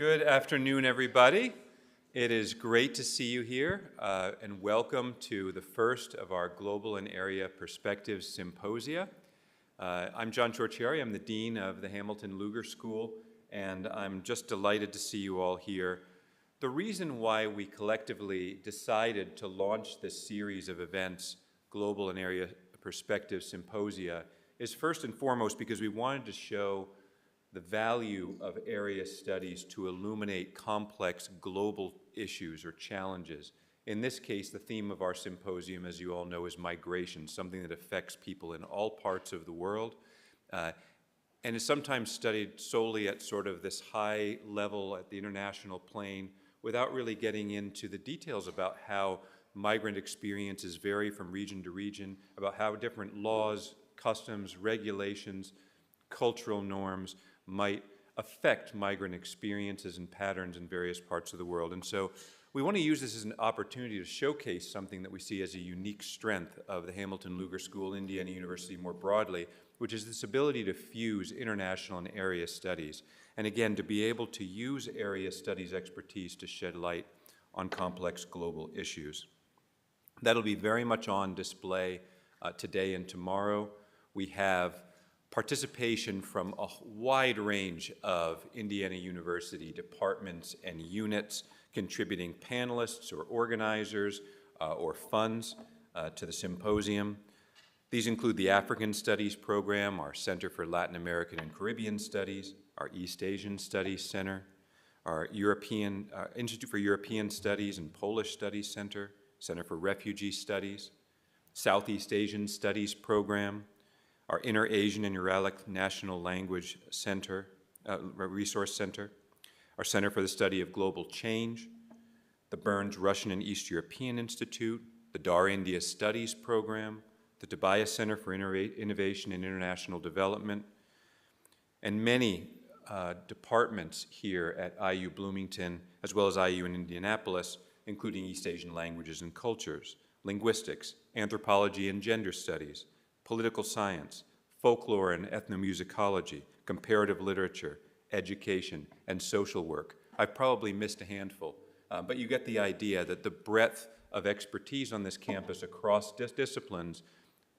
Good afternoon, everybody. It is great to see you here, and welcome to the first of our Global and Area Perspectives Symposia. I'm John Ciorciari. I'm the Dean of the Hamilton Lugar School, and I'm just delighted to see you all here. The reason why we collectively decided to launch this series of events, Global and Area Perspectives Symposia, is first and foremost because we wanted to show the value of area studies to illuminate complex global issues or challenges. In this case, the theme of our symposium, as you all know, is migration, something that affects people in all parts of the world, and is sometimes studied solely at sort of this high level at the international plane without really getting into the details about how migrant experiences vary from region to region, about how different laws, customs, regulations, cultural norms might affect migrant experiences and patterns in various parts of the world. And so we want to use this as an opportunity to showcase something that we see as a unique strength of the Hamilton Lugar School, Indiana University more broadly, which is this ability to fuse international and area studies. And again, to be able to use area studies expertise to shed light on complex global issues. That'll be very much on display today and tomorrow. We have participation from a wide range of Indiana University departments and units, contributing panelists or organizers or funds to the symposium. These include the African Studies Program, our Center for Latin American and Caribbean Studies, our East Asian Studies Center, our Institute for European Studies and Polish Studies Center, Center for Refugee Studies, Southeast Asian Studies Program, our Inter-Asian and Uralic National Language Center, Resource Center, our Center for the Study of Global Change, the Burns Russian and East European Institute, the Dar India Studies Program, the Tobias Center for Innovation and International Development, and many departments here at IU Bloomington, as well as IU in Indianapolis, including East Asian languages and cultures, linguistics, anthropology and gender studies, political science, folklore and ethnomusicology, comparative literature, education, and social work. I've probably missed a handful, but you get the idea that the breadth of expertise on this campus across disciplines,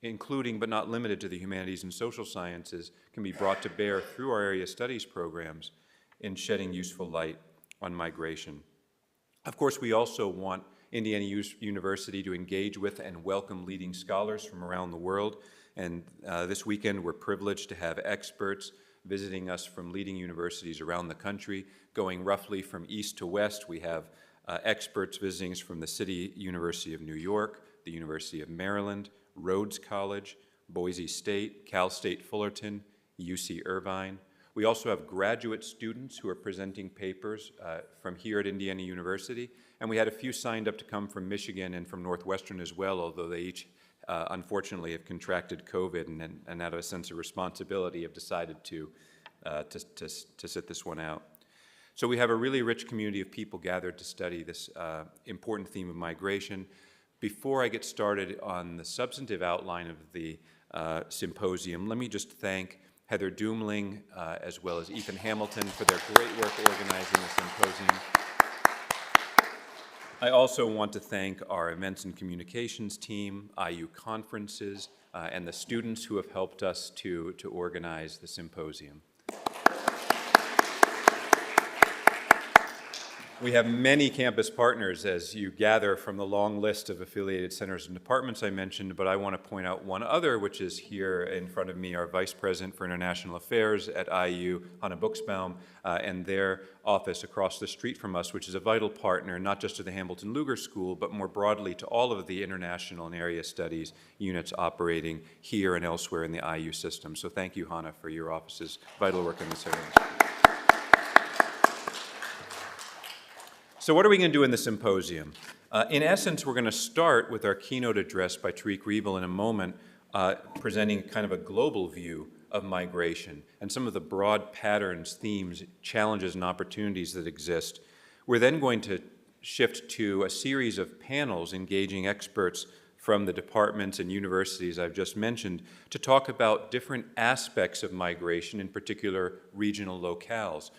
including but not limited to the humanities and social sciences, can be brought to bear through our area studies programs in shedding useful light on migration. Of course, we also want Indiana University to engage with and welcome leading scholars from around the world. And this weekend, we're privileged to have experts visiting us from leading universities around the country. Going roughly from east to west, we have experts visiting us from the City University of New York, the University of Maryland, Rhodes College, Boise State, Cal State Fullerton, UC Irvine. We also have graduate students who are presenting papers from here at Indiana University, and we had a few signed up to come from Michigan and from Northwestern as well, although they each unfortunately have contracted COVID and out of a sense of responsibility have decided to sit this one out. So we have a really rich community of people gathered to study this important theme of migration. Before I get started on the substantive outline of the symposium, let me just thank Heather Doomling, as well as Ethan Hamilton for their great work organizing the symposium. I also want to thank our events and communications team, IU Conferences, and the students who have helped us to organize the symposium. We have many campus partners, as you gather from the long list of affiliated centers and departments I mentioned, but I want to point out one other, which is here in front of me, our Vice President for International Affairs at IU, Hannah Buchsbaum, and their office across the street from us, which is a vital partner, not just to the Hamilton Lugar School, but more broadly to all of the international and area studies units operating here and elsewhere in the IU system. So thank you, Hannah, for your office's vital work in this area. So what are we going to do in the symposium? In essence, we're going to start with our keynote address by Tariq Riebl in a moment, presenting kind of a global view of migration and some of the broad patterns, themes, challenges, and opportunities that exist. We're then going to shift to a series of panels engaging experts from the departments and universities I've just mentioned to talk about different aspects of migration, in particular regional locales.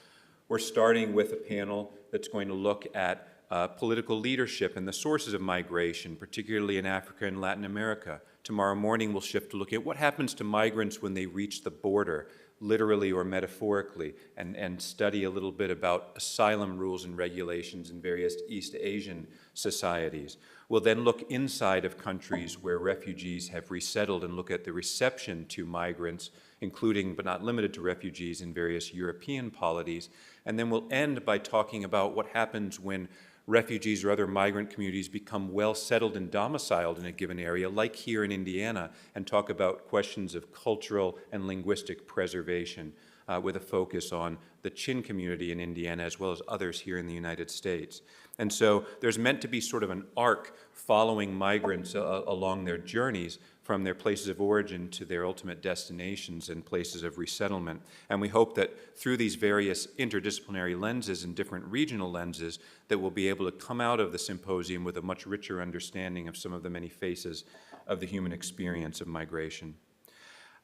We're starting with a panel that's going to look at political leadership and the sources of migration, particularly in Africa and Latin America. Tomorrow morning, we'll shift to look at what happens to migrants when they reach the border, literally or metaphorically, and study a little bit about asylum rules and regulations in various East Asian societies. We'll then look inside of countries where refugees have resettled and look at the reception to migrants, including but not limited to refugees in various European polities. And then we'll end by talking about what happens when refugees or other migrant communities become well settled and domiciled in a given area, like here in Indiana, and talk about questions of cultural and linguistic preservation with a focus on the Chin community in Indiana as well as others here in the United States. And so there's meant to be sort of an arc following migrants along their journeys from their places of origin to their ultimate destinations and places of resettlement. And we hope that through these various interdisciplinary lenses and different regional lenses that we'll be able to come out of the symposium with a much richer understanding of some of the many faces of the human experience of migration.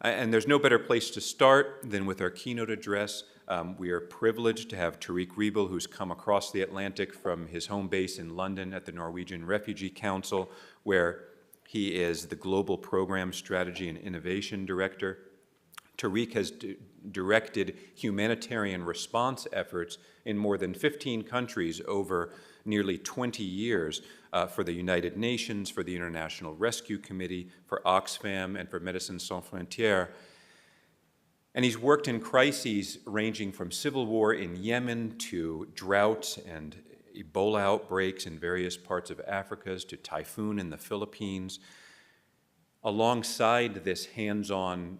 And there's no better place to start than with our keynote address. We are privileged to have Tariq Riebl, who's come across the Atlantic from his home base in London at the Norwegian Refugee Council, where he is the Global Program Strategy and Innovation Director. Tariq has directed humanitarian response efforts in more than 15 countries over nearly 20 years for the United Nations, for the International Rescue Committee, for Oxfam, and for Médecins Sans Frontières. And he's worked in crises ranging from civil war in Yemen to drought and Ebola outbreaks in various parts of Africa to typhoon in the Philippines. Alongside this hands-on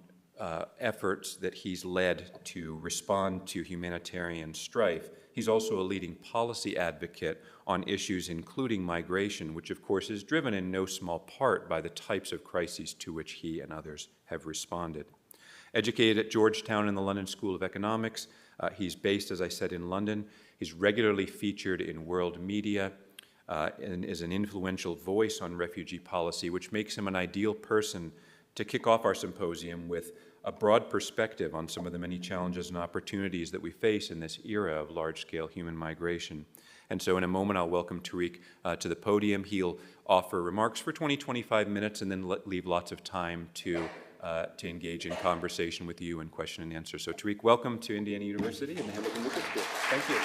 efforts that he's led to respond to humanitarian strife, he's also a leading policy advocate on issues including migration, which of course is driven in no small part by the types of crises to which he and others have responded. Educated at Georgetown in the London School of Economics, he's based, as I said, in London. He's regularly featured in world media and is an influential voice on refugee policy, which makes him an ideal person to kick off our symposium with a broad perspective on some of the many challenges and opportunities that we face in this era of large-scale human migration. And so in a moment, I'll welcome Tariq to the podium. He'll offer remarks for 20-25 minutes and then leave lots of time to engage in conversation with you and question and answer. So Tariq, welcome to Indiana University and the Hamilton Lucas School. Thank you.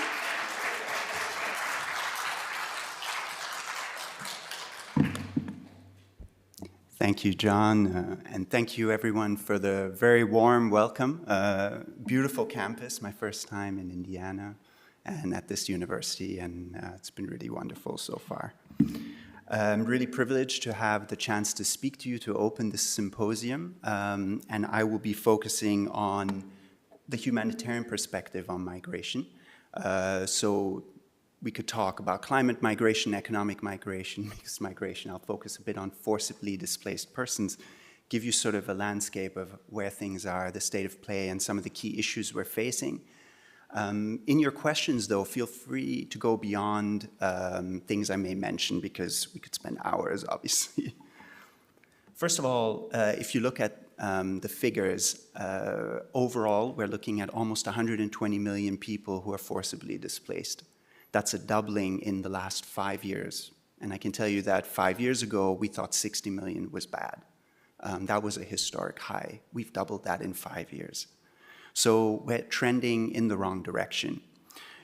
Thank you, John, and thank you everyone for the very warm welcome. Beautiful campus, my first time in Indiana and at this university, and it's been really wonderful so far. I'm really privileged to have the chance to speak to you to open this symposium, and I will be focusing on the humanitarian perspective on migration. So we could talk about climate migration, economic migration, mixed migration. I'll focus a bit on forcibly displaced persons, give you sort of a landscape of where things are, the state of play, and some of the key issues we're facing. In your questions, though, feel free to go beyond things I may mention, because we could spend hours, obviously. First of all, if you look at the figures, overall, we're looking at almost 120 million people who are forcibly displaced. That's a doubling in the last 5 years. And I can tell you that 5 years ago, we thought 60 million was bad. That was a historic high. We've doubled that in 5 years. So we're trending in the wrong direction.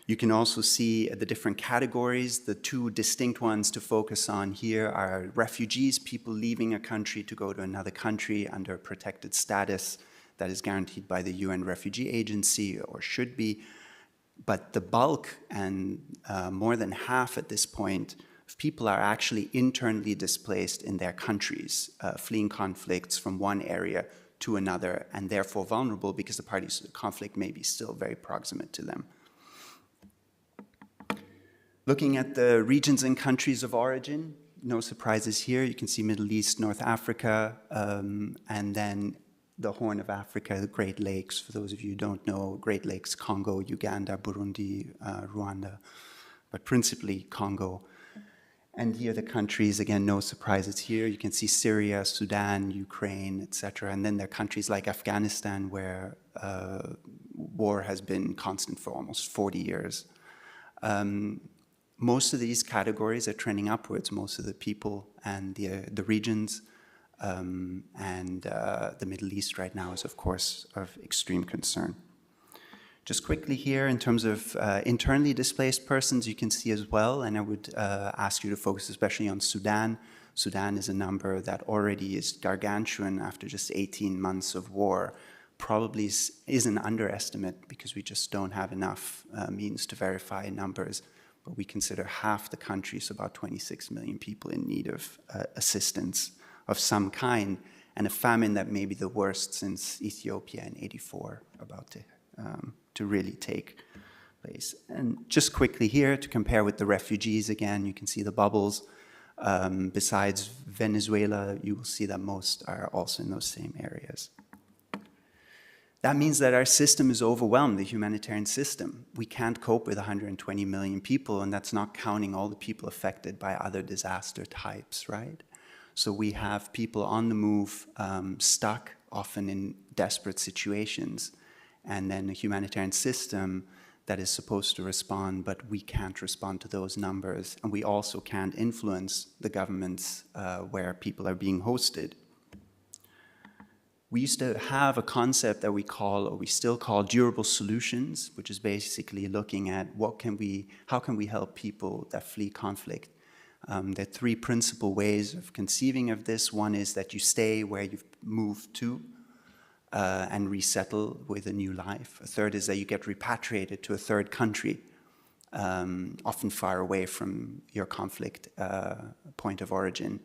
You can also see the different categories. The two distinct ones to focus on here are refugees, people leaving a country to go to another country under protected status that is guaranteed by the UN Refugee Agency, or should be. But the bulk, and more than half at this point, of people are actually internally displaced in their countries, fleeing conflicts from one area to another, and therefore vulnerable because the parties to the conflict may be still very proximate to them. Looking at the regions and countries of origin, no surprises here. You can see Middle East, North Africa, and then the Horn of Africa, the Great Lakes. For those of you who don't know, Great Lakes, Congo, Uganda, Burundi, Rwanda, but principally Congo. And here the countries, again, no surprises here. You can see Syria, Sudan, Ukraine, etc. And then there are countries like Afghanistan where war has been constant for almost 40 years. Most of these categories are trending upwards. Most of the people and the regions and the Middle East right now is, of course, of extreme concern. Just quickly here, in terms of internally displaced persons, you can see as well, and I would ask you to focus especially on Sudan. Sudan is a number that already is gargantuan after just 18 months of war. Probably is an underestimate because we just don't have enough means to verify numbers. But we consider half the country, so about 26 million people, in need of assistance of some kind, and a famine that may be the worst since Ethiopia in '84, about to really take place. And just quickly here, to compare with the refugees, again, you can see the bubbles. Besides Venezuela, you will see that most are also in those same areas. That means that our system is overwhelmed, the humanitarian system. We can't cope with 120 million people, and that's not counting all the people affected by other disaster types, right? So we have people on the move, stuck, often in desperate situations, and then a humanitarian system that is supposed to respond, but we can't respond to those numbers, and we also can't influence the governments where people are being hosted. We used to have a concept that we call, or we still call, durable solutions, which is basically looking at how can we help people that flee conflict. There are three principal ways of conceiving of this. One is that you stay where you've moved to and resettle with a new life. A third is that you get repatriated to a third country, often far away from your conflict point of origin.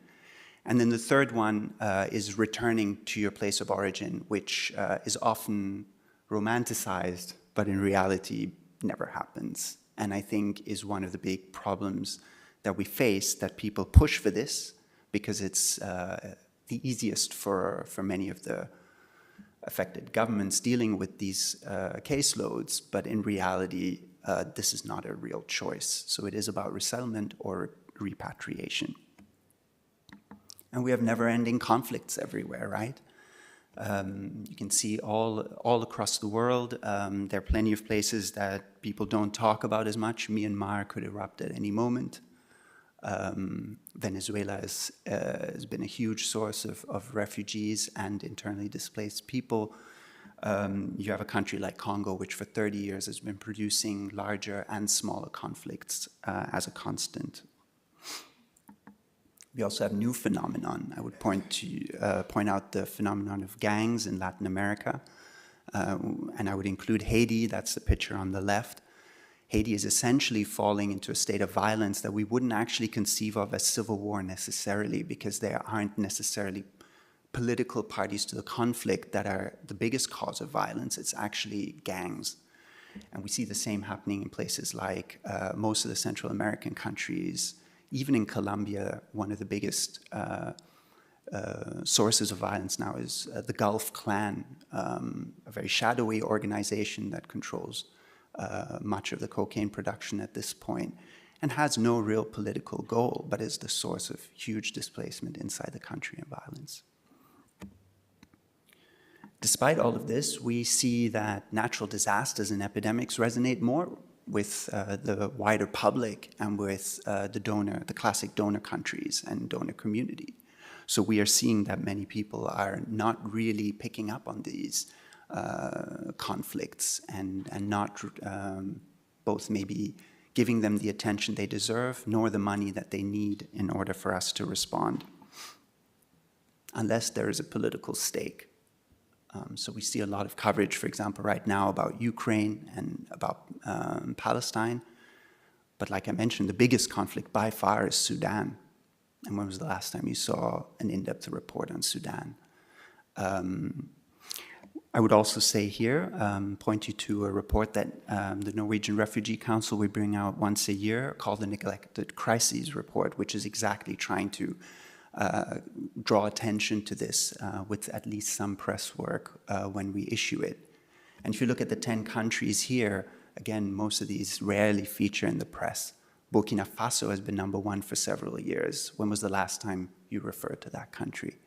And then the third one is returning to your place of origin, which is often romanticized, but in reality never happens. And I think is one of the big problems that we face, that people push for this because it's the easiest for many of the affected governments dealing with these caseloads, but in reality, this is not a real choice. So it is about resettlement or repatriation. And we have never-ending conflicts everywhere, right? You can see all across the world. There are plenty of places that people don't talk about as much. Myanmar could erupt at any moment. Venezuela has been a huge source of refugees and internally displaced people. You have a country like Congo, which for 30 years has been producing larger and smaller conflicts as a constant. We also have new phenomenon. I would point out the phenomenon of gangs in Latin America, and I would include Haiti. That's the picture on the left. Haiti is essentially falling into a state of violence that we wouldn't actually conceive of as civil war necessarily, because there aren't necessarily political parties to the conflict that are the biggest cause of violence. It's actually gangs. And we see the same happening in places like most of the Central American countries. Even in Colombia, one of the biggest sources of violence now is the Gulf Clan, a very shadowy organization that controls much of the cocaine production at this point and has no real political goal, but is the source of huge displacement inside the country and violence. Despite all of this, we see that natural disasters and epidemics resonate more with the wider public and with the classic donor countries and donor community. So we are seeing that many people are not really picking up on these conflicts and not both maybe giving them the attention they deserve, nor the money that they need in order for us to respond, unless there is a political stake. So we see a lot of coverage, for example, right now about Ukraine and about Palestine. But like I mentioned, the biggest conflict by far is Sudan. And when was the last time you saw an in-depth report on Sudan? I would also say here, point you to a report that the Norwegian Refugee Council will bring out once a year called the Neglected Crises Report, which is exactly trying to draw attention to this with at least some press work when we issue it. And if you look at the 10 countries here, again, most of these rarely feature in the press. Burkina Faso has been number one for several years. When was the last time you referred to that country?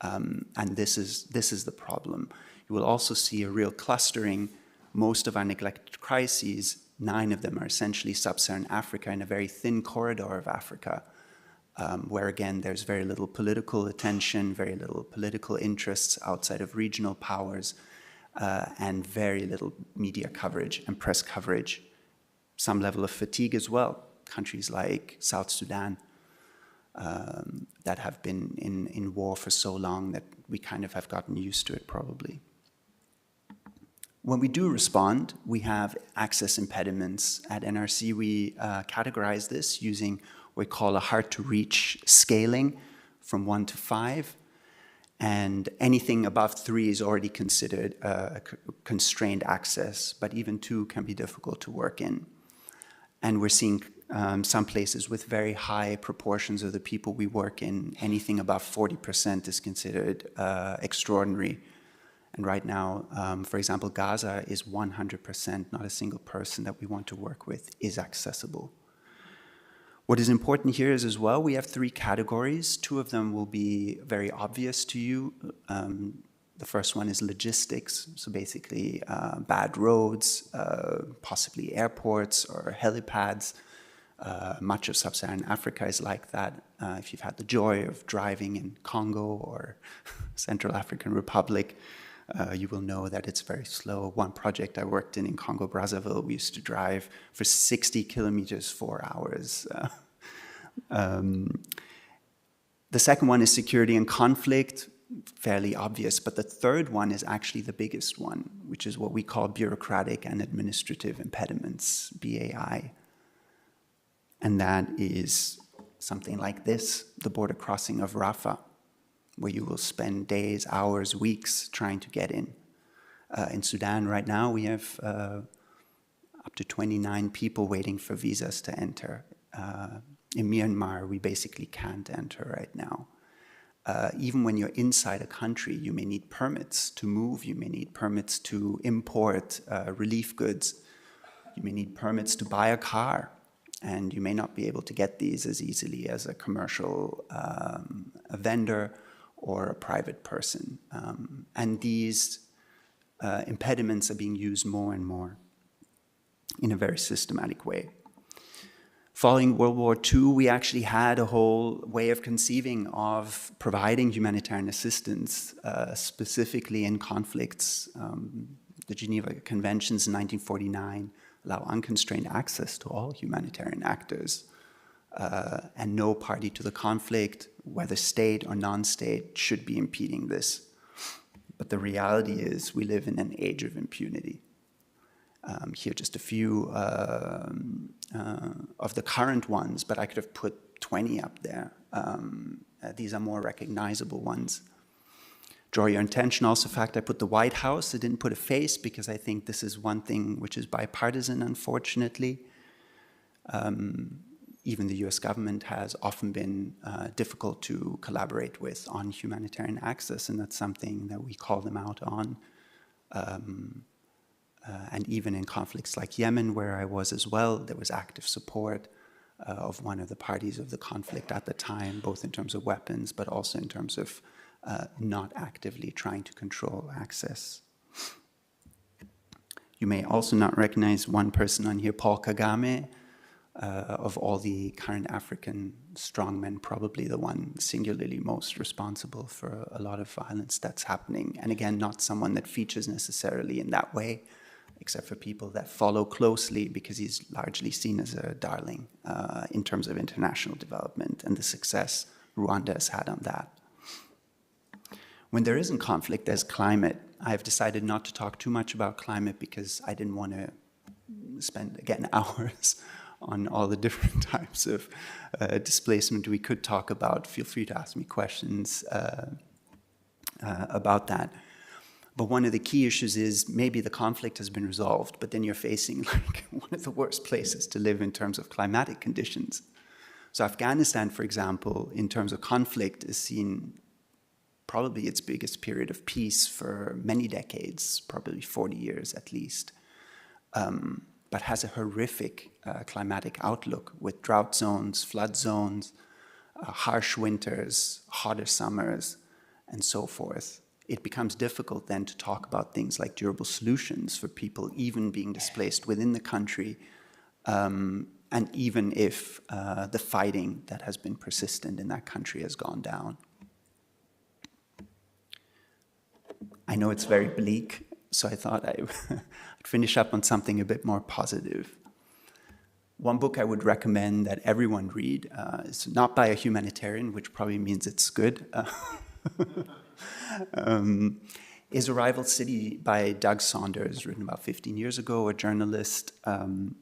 And this is the problem. You will also see a real clustering most of our neglected crises, 9 of them are essentially sub-Saharan Africa in a very thin corridor of Africa, where again there's very little political attention, very little political interests outside of regional powers, and very little media coverage and press coverage. Some level of fatigue as well. Countries like South Sudan that have been in war for so long that we kind of have gotten used to it probably. When we do respond, we have access impediments. At NRC, we categorize this using what we call a hard-to-reach scaling from 1 to 5. And anything above 3 is already considered constrained access, but even 2 can be difficult to work in. And we're seeing some places with very high proportions of the people we work in, anything above 40% is considered extraordinary. And right now, for example, Gaza is 100%, not a single person that we want to work with is accessible. What is important here is as well, we have 3 categories. 2 of them will be very obvious to you. The first one is logistics, so basically bad roads, possibly airports or helipads. Much of sub-Saharan Africa is like that. If you've had the joy of driving in Congo or Central African Republic, you will know that it's very slow. One project I worked in Congo Brazzaville, we used to drive for 60 kilometers, 4 hours. The second one is security and conflict, fairly obvious, but the third one is actually the biggest one, which is what we call bureaucratic and administrative impediments, BAI. And that is something like this, the border crossing of Rafah, where you will spend days, hours, weeks trying to get in. In Sudan right now, we have up to 29 people waiting for visas to enter. In Myanmar, we basically can't enter right now. Even when you're inside a country, you may need permits to move, you may need permits to import relief goods, you may need permits to buy a car, and you may not be able to get these as easily as a commercial a vendor or a private person. And these impediments are being used more and more in a very systematic way. Following World War II, we actually had a whole way of conceiving of providing humanitarian assistance, specifically in conflicts. The Geneva Conventions in 1949 allow unconstrained access to all humanitarian actors, and no party to the conflict, whether state or non-state, should be impeding this. But the reality is we live in an age of impunity. Here are just a few of the current ones, but I could have put 20 up there. These are more recognizable ones. Draw your attention also, the fact I put the White House. I didn't put a face because I think this is one thing which is bipartisan, unfortunately. Even the US government has often been difficult to collaborate with on humanitarian access, and that's something that we call them out on. And even in conflicts like Yemen, where I was as well, there was active support of one of the parties of the conflict at the time, both in terms of weapons, but also in terms of not actively trying to control access. You may also not recognize one person on here, Paul Kagame. Of all the current African strongmen, probably the one singularly most responsible for a lot of violence that's happening. And again, not someone that features necessarily in that way, except for people that follow closely, because he's largely seen as a darling in terms of international development and the success Rwanda has had on that. When there isn't conflict, there's climate. I've decided not to talk too much about climate because I didn't want to spend, again, hours on all the different types of displacement we could talk about. Feel free to ask me questions about that. But one of the key issues is maybe the conflict has been resolved, but then you're facing like one of the worst places to live in terms of climatic conditions. So Afghanistan, for example, in terms of conflict, is seen probably its biggest period of peace for many decades, probably 40 years at least, but has a horrific climatic outlook with drought zones, flood zones, harsh winters, hotter summers, and so forth. it becomes difficult then to talk about things like durable solutions for people even being displaced within the country, and even if the fighting that has been persistent in that country has gone down. I know it's very bleak, so I thought I'd finish up on something a bit more positive. One book I would recommend that everyone read is not by a humanitarian, which probably means it's good, is Arrival City by Doug Saunders, written about 15 years ago, a journalist. And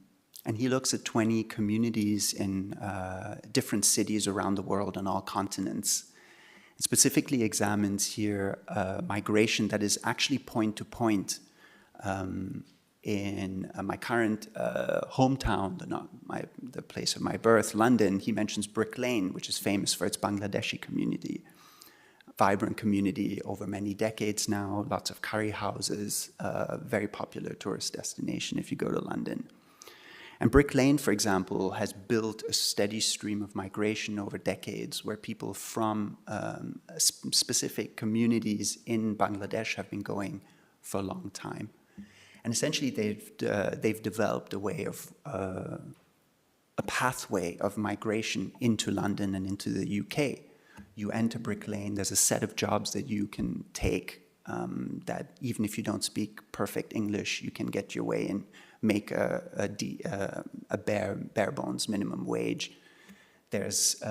he looks at 20 communities in different cities around the world on all continents. It specifically examines here migration that is actually point-to-point. In my current hometown, the place of my birth, London, he mentions Brick Lane, which is famous for its Bangladeshi community. Vibrant community over many decades now, lots of curry houses, very popular tourist destination if you go to London. And Brick Lane, for example, has built a steady stream of migration over decades where people from specific communities in Bangladesh have been going for a long time. And essentially they've developed a way of, a pathway of migration into London and into the UK. You enter Brick Lane, there's a set of jobs that you can take that even if you don't speak perfect English, you can get your way in, make a bare bones minimum wage. There's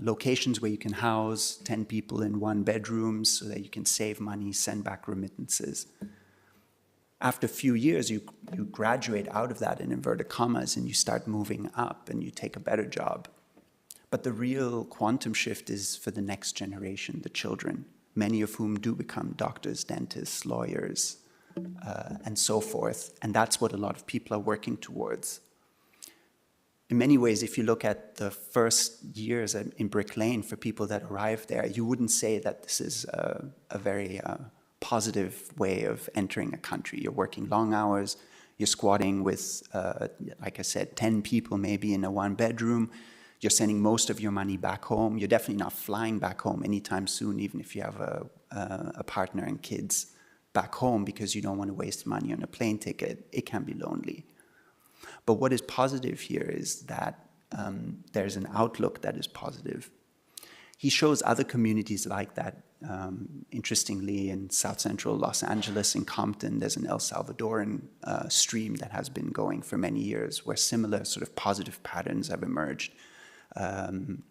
locations where you can house 10 people in one bedroom so that you can save money, send back remittances. After a few years, you graduate out of that in inverted commas and you start moving up and you take a better job. But the real quantum shift is for the next generation, the children, many of whom do become doctors, dentists, lawyers, and so forth. And that's what a lot of people are working towards. In many ways, if you look at the first years in Brick Lane for people that arrive there, you wouldn't say that this is a very positive way of entering a country. You're working long hours, you're squatting with, like I said, 10 people maybe in a one bedroom. You're sending most of your money back home. You're definitely not flying back home anytime soon, even if you have a partner and kids back home, because you don't want to waste money on a plane ticket. It can be lonely. But what is positive here is that there's an outlook that is positive. He shows other communities like that. Interestingly, in South Central Los Angeles, in Compton, there's an El Salvadoran stream that has been going for many years where similar sort of positive patterns have emerged. And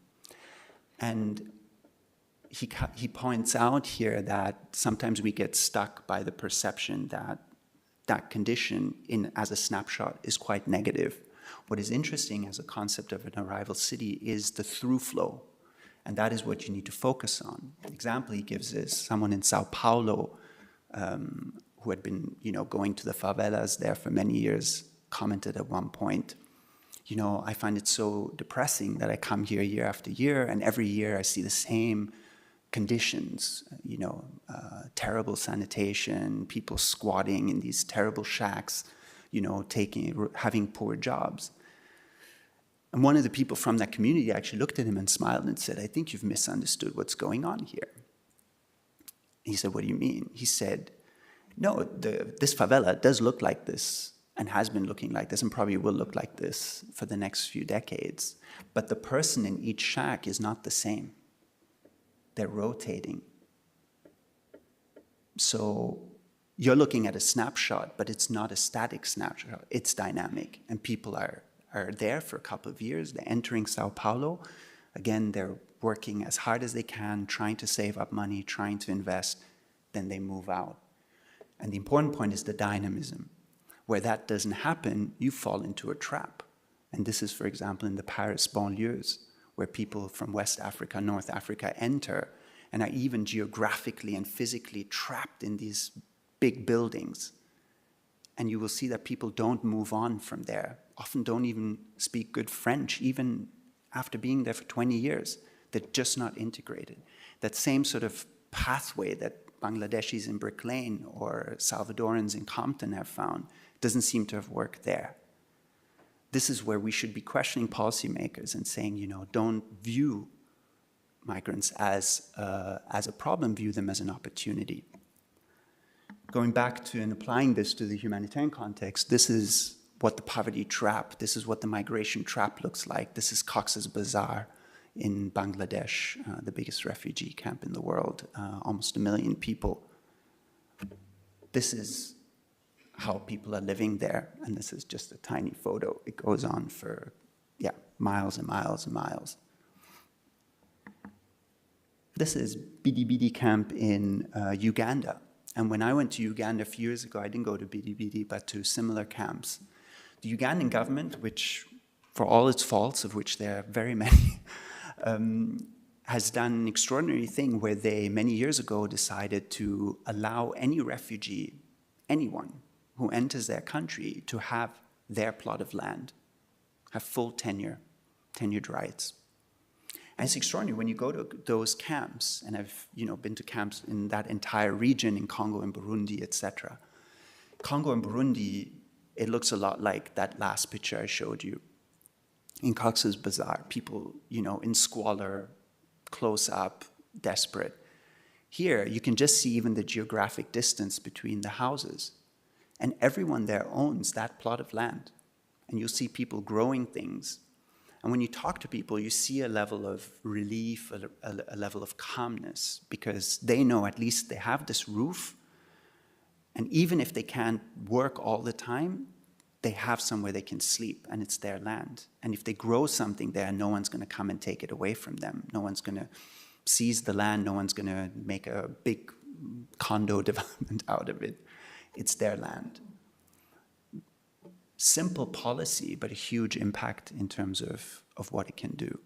he points out here that sometimes we get stuck by the perception that that condition as a snapshot is quite negative. What is interesting as a concept of an arrival city is the through flow. And that is what you need to focus on. An example he gives is someone in Sao Paulo who had been, going to the favelas there for many years, commented at one point, I find it so depressing that I come here year after year, and every year I see the same conditions, terrible sanitation, people squatting in these terrible shacks, having poor jobs. And one of the people from that community actually looked at him and smiled and said, I think you've misunderstood what's going on here. He said, what do you mean? He said, no, this favela does look like this and has been looking like this and probably will look like this for the next few decades. But the person in each shack is not the same. They're rotating. So you're looking at a snapshot, but it's not a static snapshot. It's dynamic, and people are there for a couple of years. They're entering Sao Paulo. Again, they're working as hard as they can, trying to save up money, trying to invest. Then they move out. And the important point is the dynamism. Where that doesn't happen, you fall into a trap. And this is, for example, in the Paris banlieues, where people from West Africa, North Africa enter and are even geographically and physically trapped in these big buildings. And you will see that people don't move on from there, often don't even speak good French, even after being there for 20 years. They're just not integrated. That same sort of pathway that Bangladeshis in Brick Lane or Salvadorans in Compton have found doesn't seem to have worked there. This is where we should be questioning policymakers and saying, don't view migrants as a problem, view them as an opportunity. Going back to and applying this to the humanitarian context, this is what the poverty trap, this is what the migration trap looks like. This is Cox's Bazar in Bangladesh, the biggest refugee camp in the world, almost 1 million people. This is how people are living there, and this is just a tiny photo. It goes on for, miles and miles and miles. This is Bidi Bidi camp in Uganda. And when I went to Uganda a few years ago, I didn't go to Bidi Bidi, but to similar camps. The Ugandan government, which, for all its faults, of which there are very many, has done an extraordinary thing where they, many years ago, decided to allow any refugee, anyone who enters their country, to have their plot of land, have full tenured rights. And it's extraordinary when you go to those camps, and I've been to camps in that entire region, in Congo and Burundi, etc. Congo and Burundi, it looks a lot like that last picture I showed you. In Cox's Bazar, people, in squalor, close up, desperate. Here, you can just see even the geographic distance between the houses. And everyone there owns that plot of land. And you'll see people growing things. And when you talk to people, you see a level of relief, a level of calmness, because they know at least they have this roof. And even if they can't work all the time, they have somewhere they can sleep, and it's their land. And if they grow something there, no one's going to come and take it away from them. No one's going to seize the land. No one's going to make a big condo development out of it. It's their land. Simple policy, but a huge impact in terms of what it can do.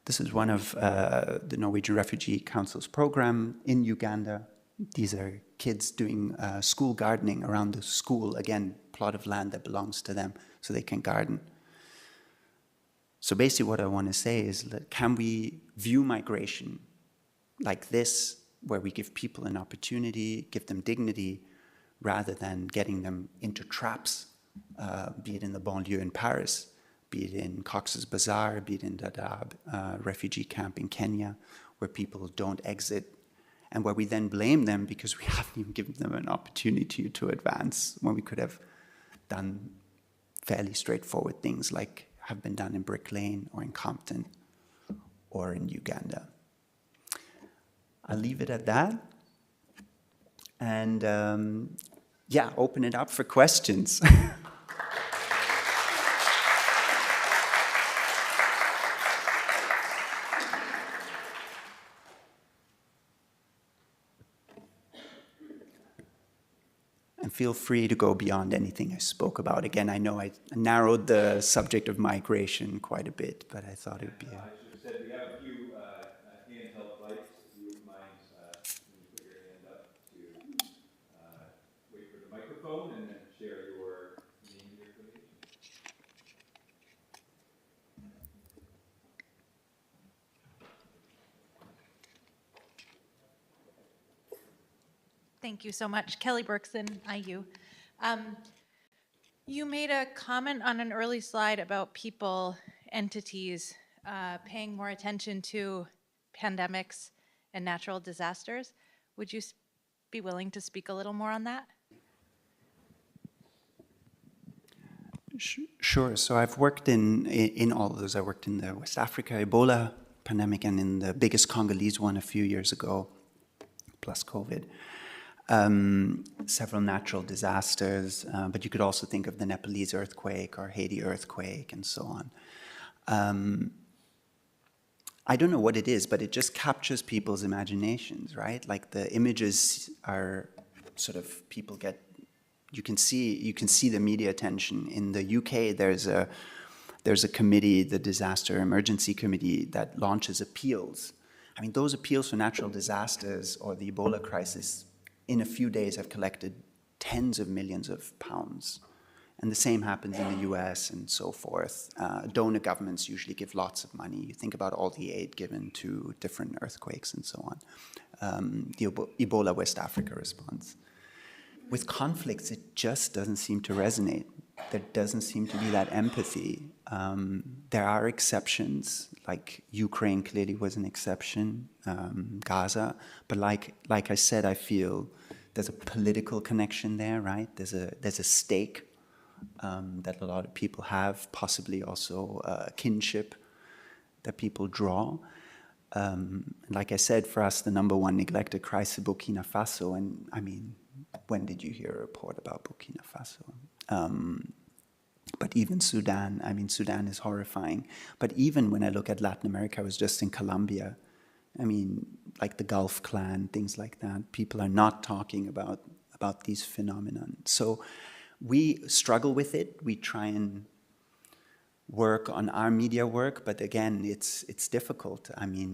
This is one of the Norwegian Refugee Council's program in Uganda. These are kids doing school gardening around the school, again, plot of land that belongs to them, so they can garden. So basically what I want to say is that can we view migration like this, where we give people an opportunity, give them dignity, rather than getting them into traps, be it in the banlieue in Paris, be it in Cox's Bazar, be it in Dadaab, refugee camp in Kenya, where people don't exit, and where we then blame them because we haven't even given them an opportunity to advance, when we could have done fairly straightforward things like have been done in Brick Lane or in Compton or in Uganda. I'll leave it at that. And open it up for questions. And feel free to go beyond anything I spoke about. Again, I know I narrowed the subject of migration quite a bit, but I thought it would be I should have said we have a few handheld lights. If you wouldn't mind when you put your hand up to wait for the microphone and then share your name and your affiliation. Thank you so much. Kelly Berkson, IU. You made a comment on an early slide about people, entities, paying more attention to pandemics and natural disasters. Would you be willing to speak a little more on that? Sure. So I've worked in all of those. I worked in the West Africa Ebola pandemic and in the biggest Congolese one a few years ago, plus COVID. Several natural disasters, but you could also think of the Nepalese earthquake or Haiti earthquake and so on. I don't know what it is, but it just captures people's imaginations, right? Like the images are sort of, people get, you can see the media attention. In the UK, there's a committee, the Disaster Emergency Committee, that launches appeals. I mean, those appeals for natural disasters or the Ebola crisis in a few days have collected tens of millions of pounds. And the same happens in the US and so forth. Donor governments usually give lots of money. You think about all the aid given to different earthquakes and so on. The Ebola West Africa response. With conflicts, it just doesn't seem to resonate. there doesn't seem to be that empathy. There are exceptions, like Ukraine clearly was an exception, Gaza. But like I said, I feel there's a political connection there, right? There's a stake that a lot of people have, possibly also kinship that people draw. Like I said, for us, the number one neglected crisis is Burkina Faso. And I mean, when did you hear a report about Burkina Faso? But even Sudan, I mean, Sudan is horrifying. But even when I look at Latin America, I was just in Colombia. I mean, like the Gulf Clan, things like that. People are not talking about these phenomena. So we struggle with it. We try and work on our media work, but again, it's difficult. I mean,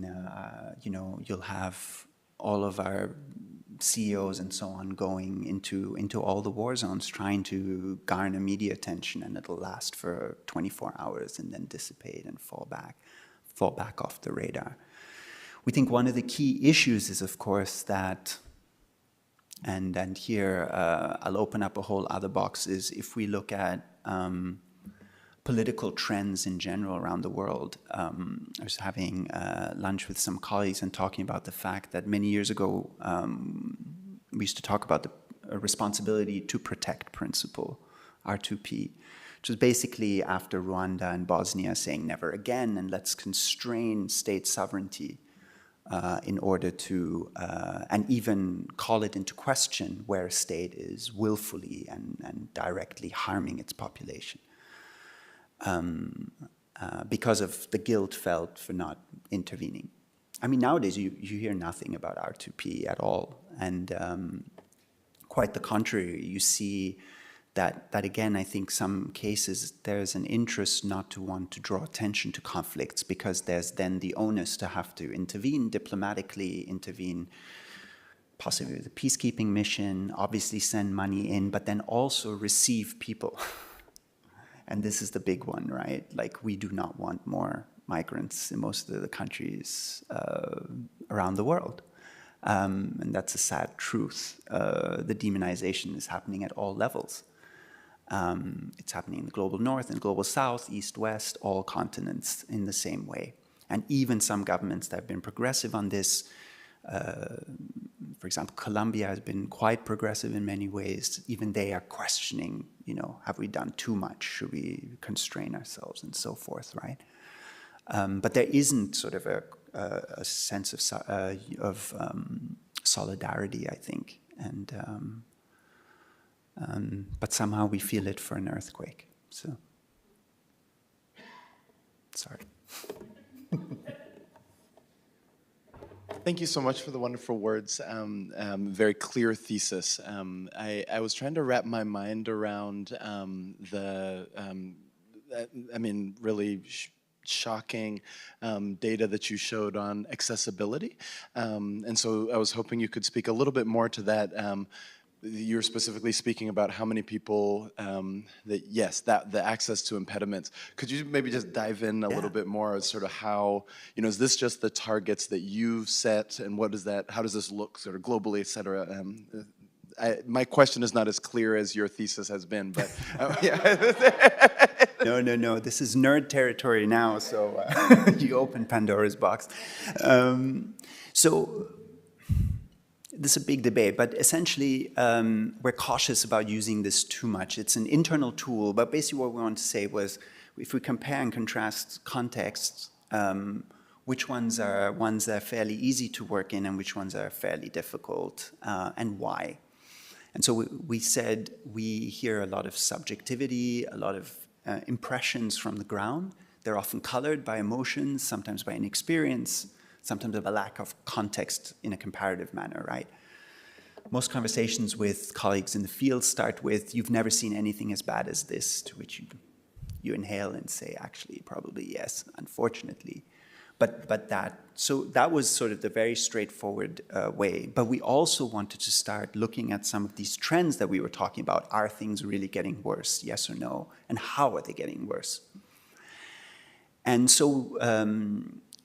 you know, you'll have all of our CEOs and so on going into all the war zones, trying to garner media attention, and it'll last for 24 hours and then dissipate and fall back off the radar. We think one of the key issues is, of course, that, and here I'll open up a whole other box, is if we look at political trends in general around the world. I was having lunch with some colleagues and talking about the fact that many years ago, we used to talk about the responsibility to protect principle, R2P, which was basically after Rwanda and Bosnia saying never again, and let's constrain state sovereignty in order to, and even call it into question where a state is willfully and directly harming its population. Because of the guilt felt for not intervening. I mean, nowadays you hear nothing about R2P at all, and quite the contrary. You see that again, I think some cases there's an interest not to want to draw attention to conflicts, because there's then the onus to have to intervene diplomatically, intervene possibly with a peacekeeping mission, obviously send money in, but then also receive people. And this is the big one, right? Like, we do not want more migrants in most of the countries around the world. And that's a sad truth. The demonization is happening at all levels. It's happening in the global north and global south, east, west, all continents in the same way. And even some governments that have been progressive on this, for example, Colombia has been quite progressive in many ways. Even they are questioning, you know, have we done too much? Should we constrain ourselves and so forth, right? But there isn't sort of a sense of solidarity, I think, and but somehow we feel it for an earthquake. So, sorry. Thank you so much for the wonderful words. Very clear thesis. I was trying to wrap my mind around really shocking data that you showed on accessibility. And so I was hoping you could speak a little bit more to that. You're specifically speaking about how many people, the access to impediments. Could you maybe just dive in a little bit more as sort of how, you know, is this just the targets that you've set, and what is that, how does this look sort of globally, et cetera? My question is not as clear as your thesis has been, but No, this is nerd territory now, so you open Pandora's box. So this is a big debate, but essentially we're cautious about using this too much. It's an internal tool, but basically what we want to say was, if we compare and contrast contexts, which ones are ones that are fairly easy to work in and which ones are fairly difficult, and why. And so we said we hear a lot of subjectivity, a lot of impressions from the ground. They're often colored by emotions, sometimes by inexperience, sometimes of a lack of context in a comparative manner, right? Most conversations with colleagues in the field start with, you've never seen anything as bad as this, to which you inhale and say, actually, probably yes, unfortunately. So that was sort of the very straightforward way. But we also wanted to start looking at some of these trends that we were talking about. Are things really getting worse, yes or no? And how are they getting worse? And so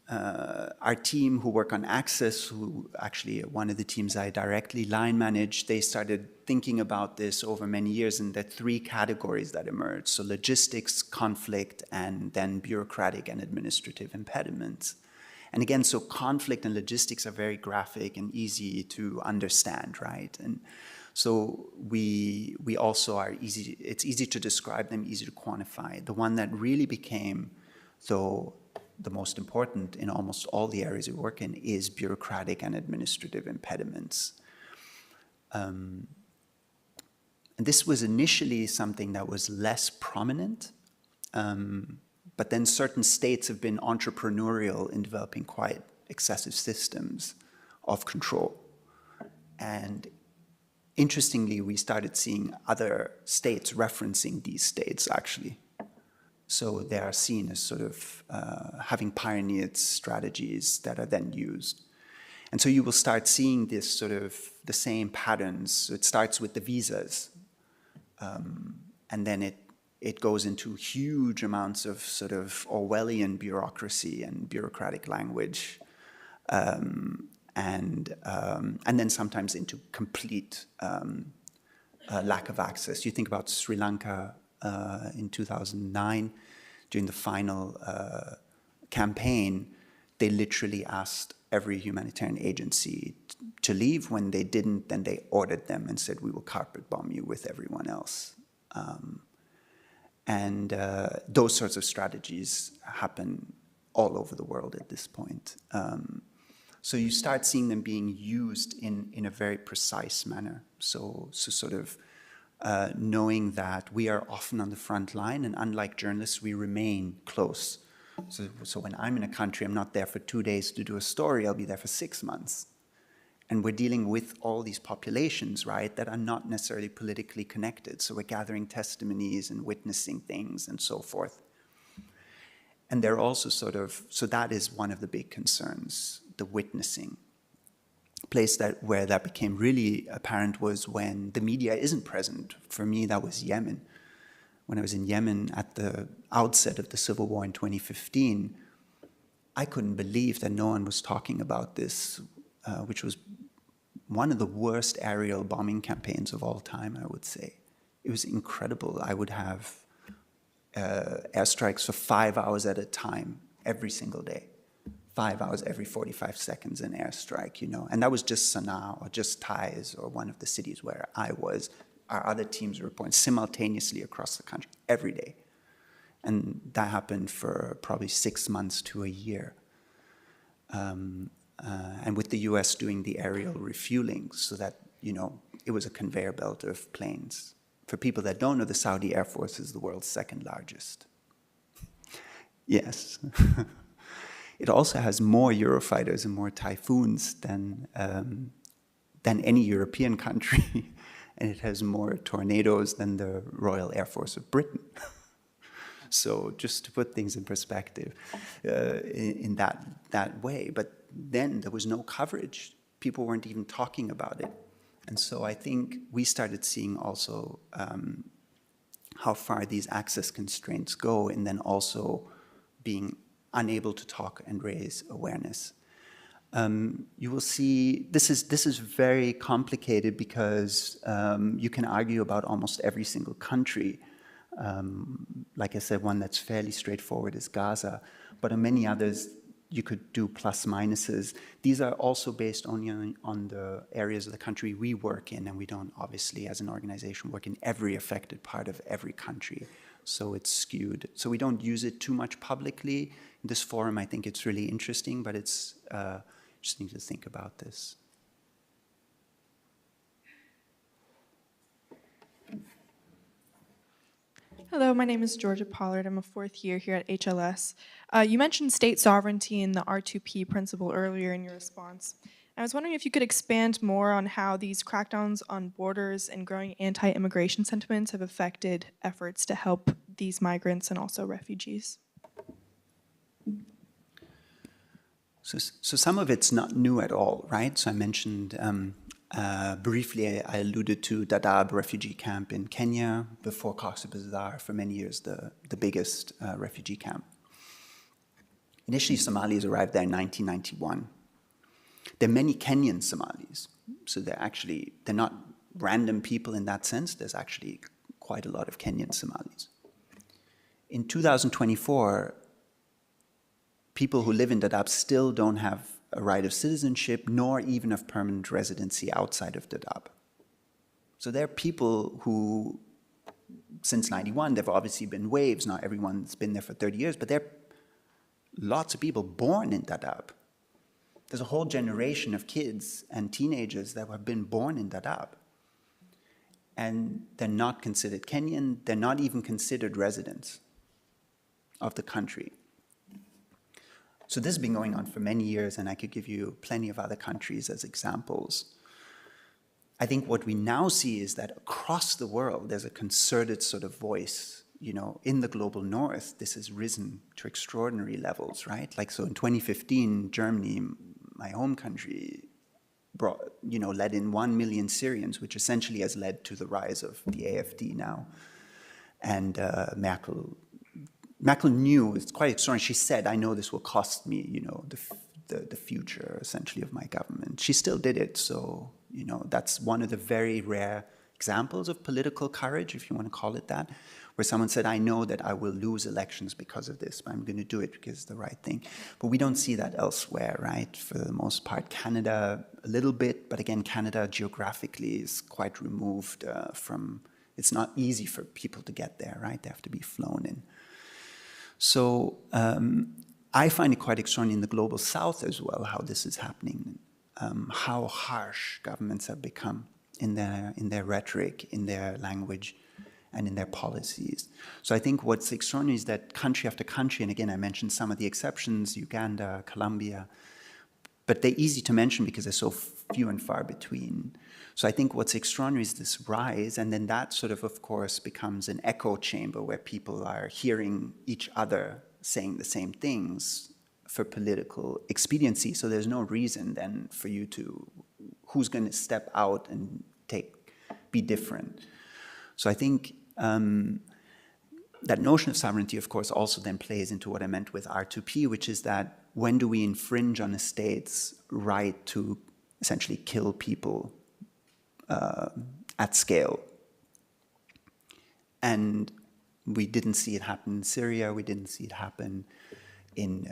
our team who work on access, who actually one of the teams I directly line manage, they started thinking about this over many years, and there are three categories that emerged. So logistics, conflict, and then bureaucratic and administrative impediments. And again, so conflict and logistics are very graphic and easy to understand, right? And so we also are easy, it's easy to describe them, easy to quantify. The one that really became, though, the most important in almost all the areas we work in is bureaucratic and administrative impediments. And this was initially something that was less prominent, but then certain states have been entrepreneurial in developing quite excessive systems of control. And interestingly, we started seeing other states referencing these states, actually. So they are seen as sort of having pioneered strategies that are then used. And so you will start seeing this sort of the same patterns. So it starts with the visas, and then it goes into huge amounts of sort of Orwellian bureaucracy and bureaucratic language, and then sometimes into complete lack of access. You think about Sri Lanka in 2009, during the final campaign, they literally asked every humanitarian agency to leave. When they didn't, then they ordered them and said, we will carpet bomb you with everyone else. And those sorts of strategies happen all over the world at this point. So you start seeing them being used in a very precise manner. So sort of knowing that we are often on the front line, and unlike journalists, we remain close. So when I'm in a country, I'm not there for 2 days to do a story, I'll be there for 6 months. And we're dealing with all these populations, right, that are not necessarily politically connected. So we're gathering testimonies and witnessing things and so forth. And they're also sort of, so that is one of the big concerns, the witnessing. Place where that became really apparent was when the media isn't present. For me, that was Yemen. When I was in Yemen at the outset of the civil war in 2015, I couldn't believe that no one was talking about this, which was one of the worst aerial bombing campaigns of all time, I would say. It was incredible. I would have airstrikes for 5 hours at a time, every single day. 5 hours every 45 seconds an airstrike, you know. And that was just Sana'a or just Taiz or one of the cities where I was. Our other teams were reporting simultaneously across the country every day. And that happened for probably 6 months to a year. And with the US doing the aerial refueling so that, you know, it was a conveyor belt of planes. For people that don't know, the Saudi Air Force is the world's second largest. Yes. It also has more Eurofighters and more Typhoons than any European country. And it has more tornadoes than the Royal Air Force of Britain. So just to put things in perspective in that way. But then there was no coverage. People weren't even talking about it. And so I think we started seeing also how far these access constraints go, and then also being unable to talk and raise awareness. You will see this is very complicated because you can argue about almost every single country. Like I said, one that's fairly straightforward is Gaza, but on many others you could do plus minuses. These are also based only on the areas of the country we work in, and we don't obviously as an organization work in every affected part of every country. So it's skewed. So we don't use it too much publicly. In this forum, I think it's really interesting, but it's interesting to think about this. Hello, my name is Georgia Pollard. I'm a fourth year here at HLS. You mentioned state sovereignty and the R2P principle earlier in your response. I was wondering if you could expand more on how these crackdowns on borders and growing anti-immigration sentiments have affected efforts to help these migrants and also refugees. So some of it's not new at all, right? So I mentioned briefly, I alluded to Dadaab refugee camp in Kenya, before Cox's Bazar, for many years the biggest refugee camp. Initially, Somalis arrived there in 1991. There are many Kenyan Somalis, so they're not random people in that sense. There's actually quite a lot of Kenyan Somalis. In 2024, people who live in Dadaab still don't have a right of citizenship, nor even of permanent residency outside of Dadaab. So there are people who, since 91, there have obviously been waves. Not everyone's been there for 30 years, but there are lots of people born in Dadaab. There's a whole generation of kids and teenagers that have been born in Dadaab. And they're not considered Kenyan, they're not even considered residents of the country. So this has been going on for many years, and I could give you plenty of other countries as examples. I think what we now see is that across the world, there's a concerted sort of voice. You know, in the global north, this has risen to extraordinary levels, right? Like, so in 2015, Germany, my home country, let in 1 million Syrians, which essentially has led to the rise of the AfD now. And Merkel knew, it's quite extraordinary, she said, I know this will cost me, you know, the future, essentially, of my government. She still did it, so, you know, that's one of the very rare examples of political courage, if you want to call it that, where someone said, I know that I will lose elections because of this, but I'm going to do it because it's the right thing. But we don't see that elsewhere, right? For the most part, Canada, a little bit, but again, Canada geographically is quite removed from, it's not easy for people to get there, right? They have to be flown in. So I find it quite extraordinary in the global south as well, how this is happening, how harsh governments have become in their rhetoric, in their language, and in their policies. So I think what's extraordinary is that country after country, and again, I mentioned some of the exceptions, Uganda, Colombia, but they're easy to mention because they're so few and far between. So I think what's extraordinary is this rise, and then that sort of course, becomes an echo chamber where people are hearing each other saying the same things for political expediency. So there's no reason then for you to, who's going to step out and be different. So I think that notion of sovereignty, of course, also then plays into what I meant with R2P, which is that when do we infringe on a state's right to essentially kill people at scale? And we didn't see it happen in Syria, we didn't see it happen in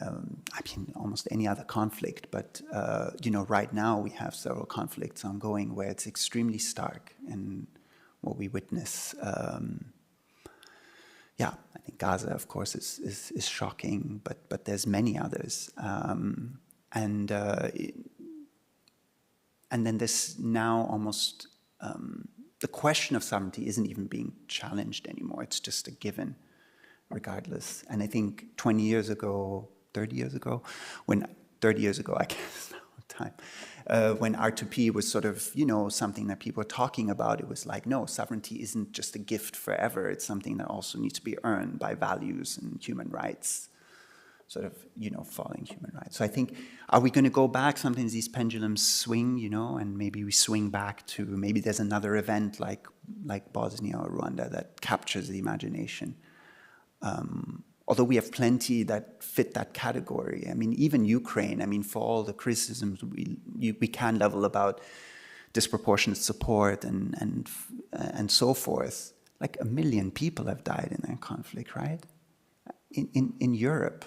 almost any other conflict, but right now we have several conflicts ongoing where it's extremely stark, and what we witness, I think Gaza, of course, is shocking, but there's many others, and then this now almost the question of sovereignty isn't even being challenged anymore. It's just a given, regardless. And I think 20 years ago, 30 years ago, 30 years ago, I guess, time, when R2P was sort of, something that people were talking about, it was like, no, sovereignty isn't just a gift forever. It's something that also needs to be earned by values and human rights, sort of, following human rights. So I think, are we going to go back? Sometimes these pendulums swing, and maybe we swing back to, maybe there's another event like Bosnia or Rwanda that captures the imagination. Although we have plenty that fit that category. I mean, even Ukraine, for all the criticisms we can level about disproportionate support and so forth, like 1 million people have died in that conflict, right? In Europe,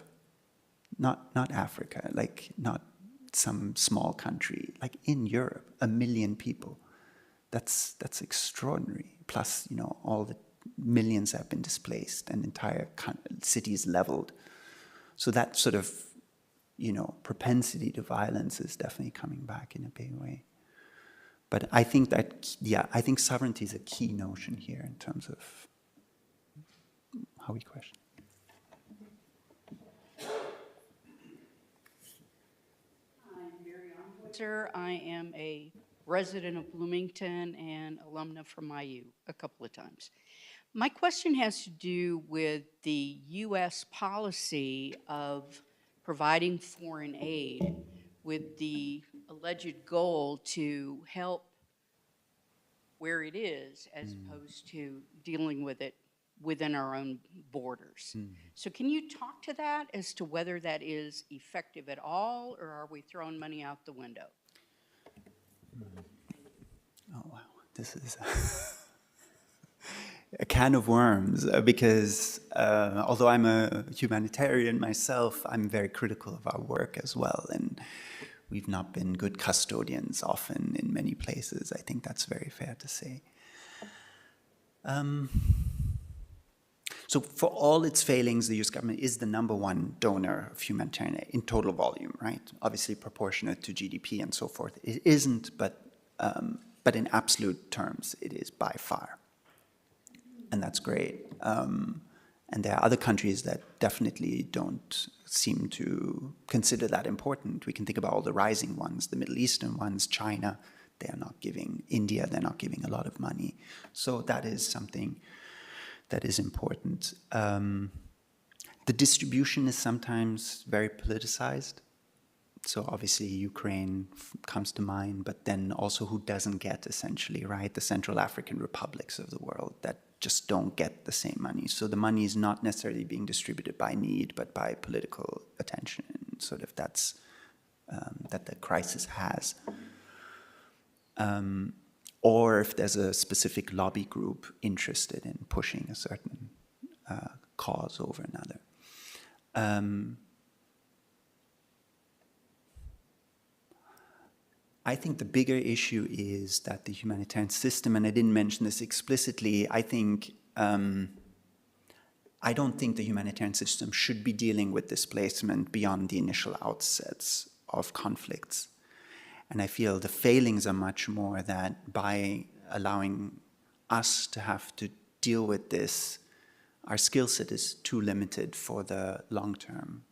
not Africa, like not some small country, like in Europe, 1 million people. That's extraordinary. Plus, all the millions have been displaced and entire cities leveled. So that sort of, propensity to violence is definitely coming back in a big way. But I think I think sovereignty is a key notion here in terms of how we question. I'm Mary Armbwitzer. I am a resident of Bloomington and alumna from IU a couple of times. My question has to do with the U.S. policy of providing foreign aid with the alleged goal to help where it is as opposed to dealing with it within our own borders. So can you talk to that as to whether that is effective at all, or are we throwing money out the window? Oh, wow. This is a can of worms because although I'm a humanitarian myself, I'm very critical of our work as well. And we've not been good custodians often in many places. I think that's very fair to say. So for all its failings, the US government is the #1 donor of humanitarian aid in total volume, right? Obviously proportionate to GDP and so forth. It isn't, but in absolute terms, it is by far. And that's great. And there are other countries that definitely don't seem to consider that important. We can think about all the rising ones, the Middle Eastern ones, China. They're not giving, India, they're not giving a lot of money. So that is something that is important. The distribution is sometimes very politicized. So obviously Ukraine comes to mind, but then also who doesn't get essentially, right? The Central African republics of the world that just don't get the same money. So the money is not necessarily being distributed by need, but by political attention, sort of that's, that the crisis has. Or if there's a specific lobby group interested in pushing a certain cause over another. I think the bigger issue is that the humanitarian system, and I didn't mention this explicitly, I think, I don't think the humanitarian system should be dealing with displacement beyond the initial outsets of conflicts. And I feel the failings are much more that by allowing us to have to deal with this, our skill set is too limited for the long-term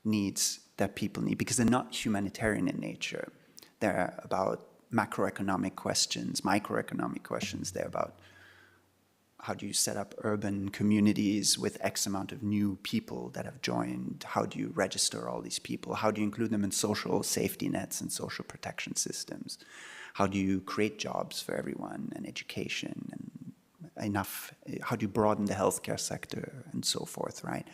needs that people need, because they're not humanitarian in nature. They're about macroeconomic questions, microeconomic questions. They're about how do you set up urban communities with X amount of new people that have joined? How do you register all these people? How do you include them in social safety nets and social protection systems? How do you create jobs for everyone and education and enough? How do you broaden the healthcare sector and so forth, right?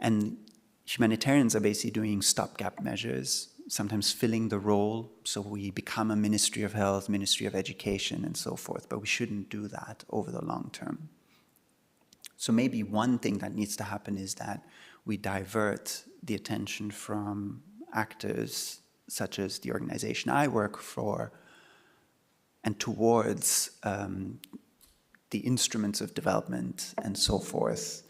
And humanitarians are basically doing stopgap measures, sometimes filling the role, so we become a Ministry of Health, Ministry of Education, and so forth, but we shouldn't do that over the long term. So maybe one thing that needs to happen is that we divert the attention from actors such as the organization I work for and towards the instruments of development and so forth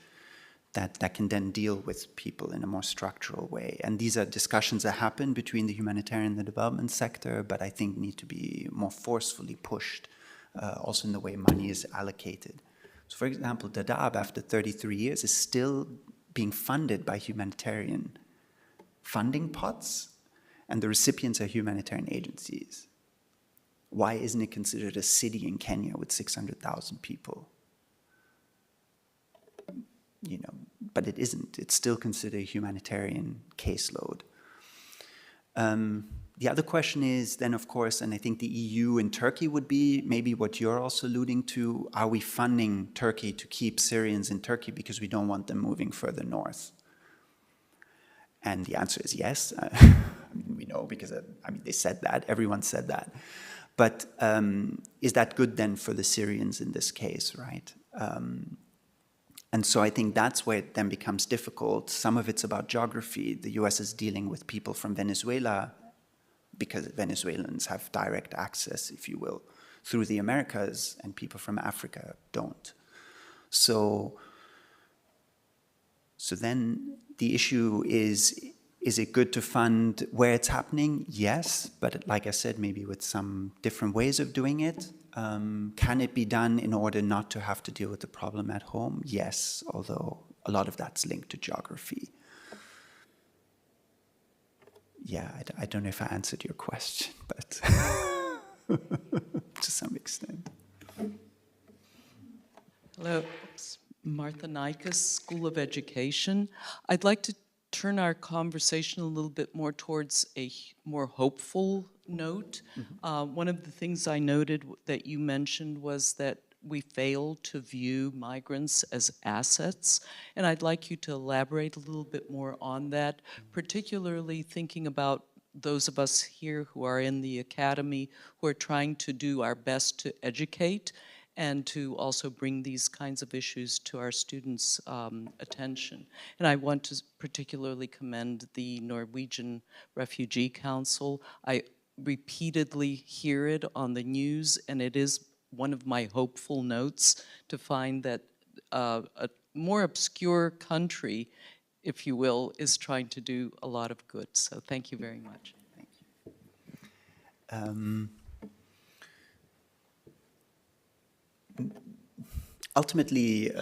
that can then deal with people in a more structural way. And these are discussions that happen between the humanitarian and the development sector, but I think need to be more forcefully pushed, also in the way money is allocated. So for example, Dadaab, after 33 years, is still being funded by humanitarian funding pots, and the recipients are humanitarian agencies. Why isn't it considered a city in Kenya with 600,000 people? You know, but it isn't. It's still considered a humanitarian caseload. The other question is then, of course, and I think the EU and Turkey would be maybe what you're also alluding to, are we funding Turkey to keep Syrians in Turkey because we don't want them moving further north? And the answer is yes. We know because, they said that, everyone said that. But is that good then for the Syrians in this case, right? And so I think that's where it then becomes difficult. Some of it's about geography. The US is dealing with people from Venezuela because Venezuelans have direct access, if you will, through the Americas, and people from Africa don't. So then the issue is it good to fund where it's happening? Yes, but like I said, maybe with some different ways of doing it. Can it be done in order not to have to deal with the problem at home? Yes, although a lot of that's linked to geography. Yeah, I don't know if I answered your question, but to some extent. Hello, Martha Nikas, School of Education. I'd like to turn our conversation a little bit more towards a more hopeful note. One of the things I noted that you mentioned was that we fail to view migrants as assets. And I'd like you to elaborate a little bit more on that, particularly thinking about those of us here who are in the academy who are trying to do our best to educate and to also bring these kinds of issues to our students' attention. And I want to particularly commend the Norwegian Refugee Council. I repeatedly hear it on the news, and it is one of my hopeful notes to find that a more obscure country, if you will, is trying to do a lot of good. So thank you very much. Thank you. Ultimately,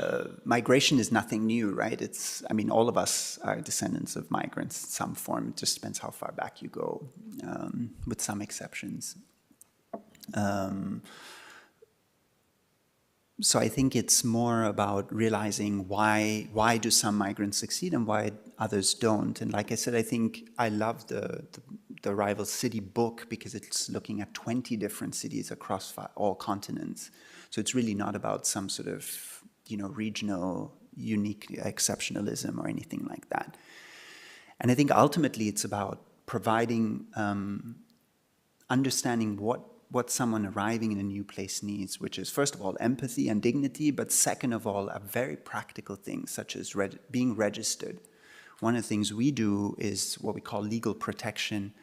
migration is nothing new, right? I mean, all of us are descendants of migrants in some form. It just depends how far back you go, with some exceptions. So I think it's more about realizing why do some migrants succeed and why others don't. And like I said, I think I love the Rival City book because it's looking at 20 different cities across all continents. So it's really not about some sort of, regional, unique exceptionalism or anything like that. And I think ultimately it's about providing, understanding what someone arriving in a new place needs, which is, first of all, empathy and dignity, but second of all, a very practical things such as being registered. One of the things we do is what we call legal protection,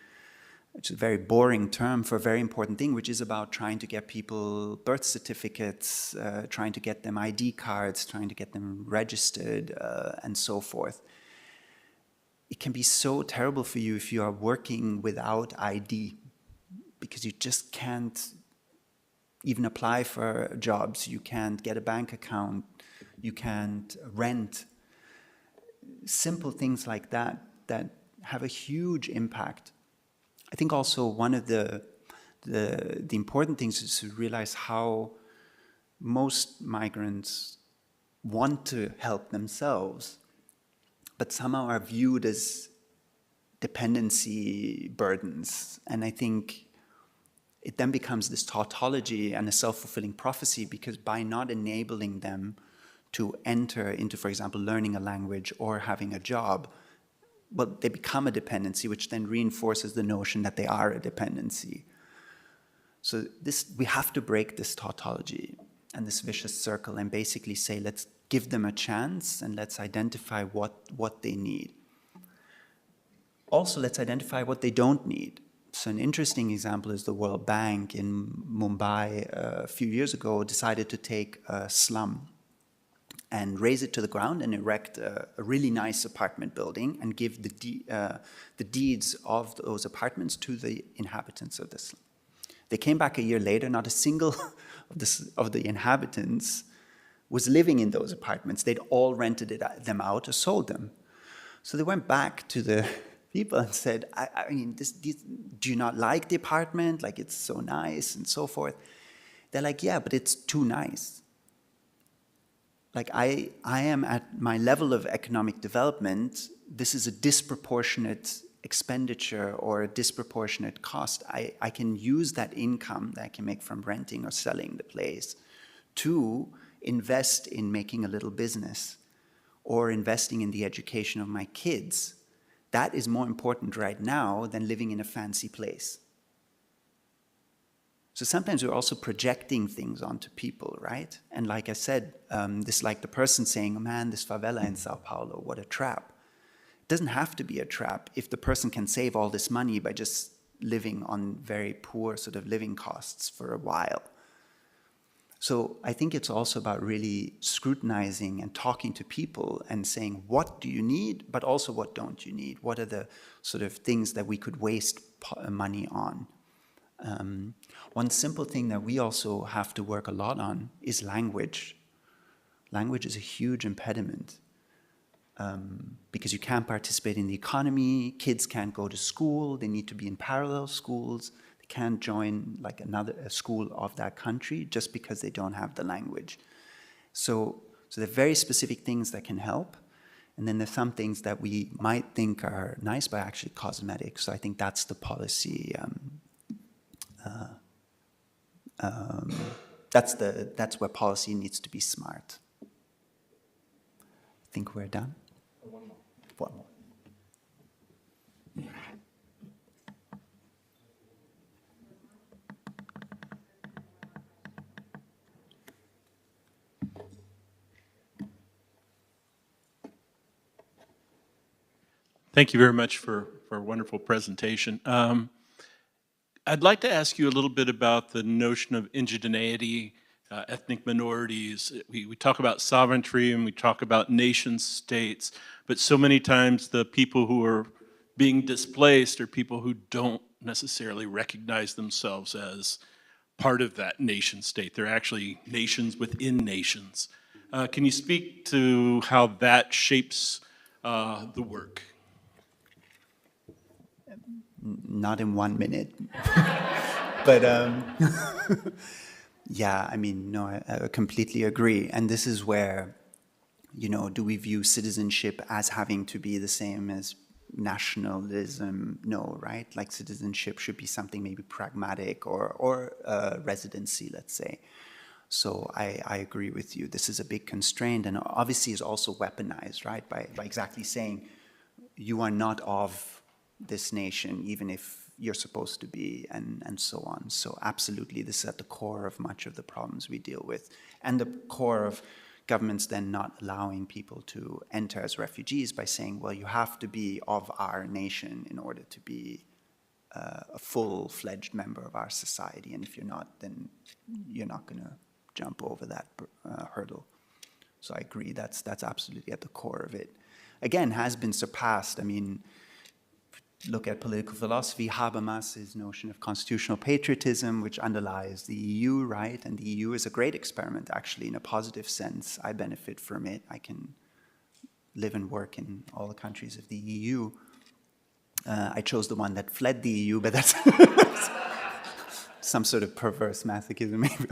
which is a very boring term for a very important thing, which is about trying to get people birth certificates, trying to get them ID cards, trying to get them registered, and so forth. It can be so terrible for you if you are working without ID, because you just can't even apply for jobs, you can't get a bank account, you can't rent. Simple things like that have a huge impact. I think also one of the important things is to realize how most migrants want to help themselves, but somehow are viewed as dependency burdens. And I think it then becomes this tautology and a self-fulfilling prophecy, because by not enabling them to enter into, for example, learning a language or having a job, well, they become a dependency, which then reinforces the notion that they are a dependency. So we have to break this tautology and this vicious circle and basically say, let's give them a chance and let's identify what they need. Also, let's identify what they don't need. So an interesting example is the World Bank in Mumbai a few years ago decided to take a slum and raise it to the ground and erect a really nice apartment building and give the deeds of those apartments to the inhabitants of the slum. They came back a year later, not a single of the inhabitants was living in those apartments. They'd all rented them out or sold them. So they went back to the people and said, I mean, do you not like the apartment? Like, it's so nice and so forth. They're like, yeah, but it's too nice. Like, I am at my level of economic development, this is a disproportionate expenditure or a disproportionate cost. I can use that income that I can make from renting or selling the place to invest in making a little business or investing in the education of my kids. That is more important right now than living in a fancy place. So sometimes we're also projecting things onto people, right? And like I said, this like the person saying, man, this favela in Sao Paulo, what a trap. It doesn't have to be a trap if the person can save all this money by just living on very poor sort of living costs for a while. So I think it's also about really scrutinizing and talking to people and saying, what do you need, but also what don't you need? What are the sort of things that we could waste money on? One simple thing that we also have to work a lot on is language. Language is a huge impediment because you can't participate in the economy, kids can't go to school, they need to be in parallel schools, they can't join like a school of that country just because they don't have the language. So there are very specific things that can help, and then there's some things that we might think are nice but actually cosmetic. So I think that's the policy that's where policy needs to be smart. I think we're done. One more. One more. Thank you very much for a wonderful presentation. I'd like to ask you a little bit about the notion of indigeneity, ethnic minorities. We talk about sovereignty and we talk about nation states, but so many times the people who are being displaced are people who don't necessarily recognize themselves as part of that nation state. They're actually nations within nations. Can you speak to how that shapes the work? Not in 1 minute. But yeah, I mean, no, I completely agree. And this is where, you know, do we view citizenship as having to be the same as nationalism? No, right? Like citizenship should be something maybe pragmatic or residency, let's say. So I agree with you. This is a big constraint, and obviously is also weaponized, right? By exactly saying you are not of this nation, even if you're supposed to be, and so on. So absolutely, this is at the core of much of the problems we deal with, and the core of governments then not allowing people to enter as refugees by saying, well, you have to be of our nation in order to be a full-fledged member of our society, and if you're not, then you're not going to jump over that hurdle. So I agree, that's absolutely at the core of it. Again, has been surpassed. I mean, look at political philosophy, Habermas's notion of constitutional patriotism, which underlies the EU, right? And the EU is a great experiment, actually, in a positive sense. I benefit from it. I can live and work in all the countries of the EU. I chose the one that fled the EU, but that's some sort of perverse masochism, maybe.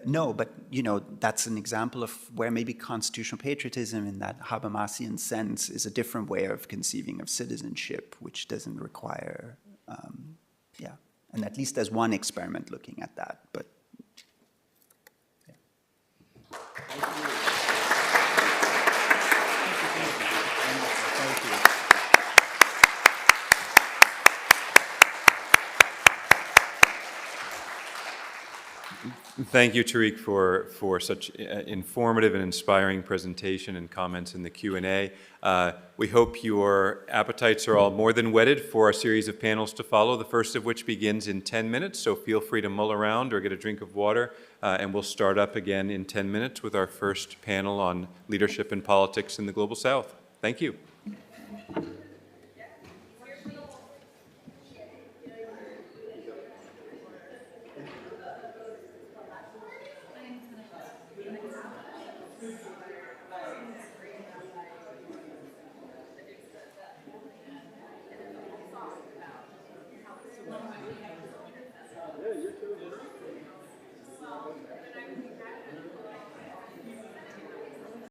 No, but you know, that's an example of where maybe constitutional patriotism in that Habermasian sense is a different way of conceiving of citizenship, which doesn't require, yeah. And at least there's one experiment looking at that, but yeah. Thank you, Tariq, for such informative and inspiring presentation and comments in the Q&A. We hope your appetites are all more than whetted for a series of panels to follow, the first of which begins in 10 minutes, so feel free to mull around or get a drink of water, and we'll start up again in 10 minutes with our first panel on leadership and politics in the Global South. Thank you.